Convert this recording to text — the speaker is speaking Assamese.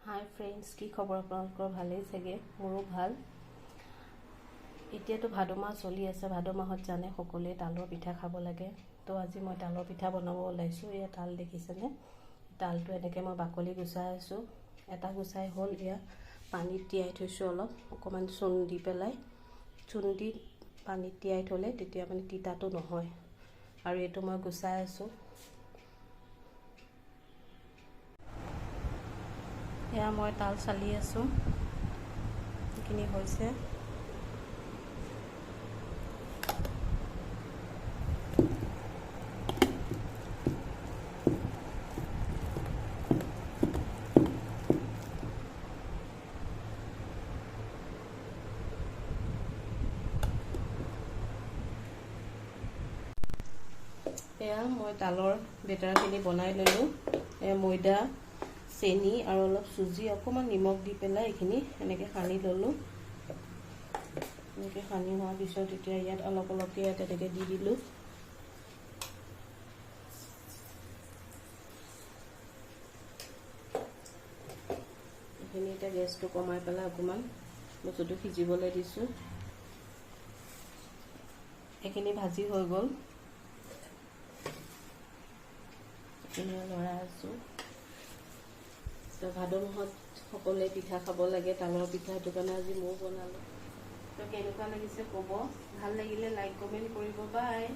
হাই ফ্ৰেণ্ডছ, কি খবৰ আপোনালোকৰ? ভালেই চাগে, মোৰো ভাল। এতিয়াতো ভাদ মাহ চলি আছে। ভাদ মাহত জানে সকলোৱে তালৰ পিঠা খাব লাগে। তো আজি মই তালৰ পিঠা বনাব ওলাইছোঁ। এয়া তাল দেখিছেনে? তালটো এনেকৈ মই বাকলি গুচাই আছোঁ। এটা গুচাই হ'ল। এয়া পানীত তিয়াই থৈছোঁ, অকণমান চূণ দি পেলাই। চূণ দি পানীত তিয়াই থ'লে তেতিয়া মানে তিতাটো নহয়। আৰু এইটো মই গুচাই আছোঁ। এয়া মই তাল চালি আছোঁ, এইখিনি হৈছে। এয়া মই তালৰ বেটাৰখিনি বনাই ল'লোঁ। এয়া ময়দা, চেনি আৰু অলপ চুজি, অকণমান নিমখ দি পেলাই এইখিনি এনেকৈ সানি ল'লোঁ। এনেকৈ সানি হোৱাৰ পিছত এতিয়া ইয়াত অলপ অলপকৈ ইয়াত এনেকৈ দি দিলোঁ। এইখিনি এতিয়া গেছটো কমাই পেলাই অকণমান বস্তুটো সিজিবলৈ দিছোঁ। এইখিনি ভাজি হৈ গ'ল। এইখিনি লৰাই আছোঁ। তো ভাদ মাহত সকলোৱে পিঠা খাব লাগে, তালৰ পিঠা। সেইটো কাৰণে আজি ময়ো বনালোঁ। তো কেনেকুৱা লাগিছে ক'ব। ভাল লাগিলে লাইক কমেণ্ট কৰিব। বাই।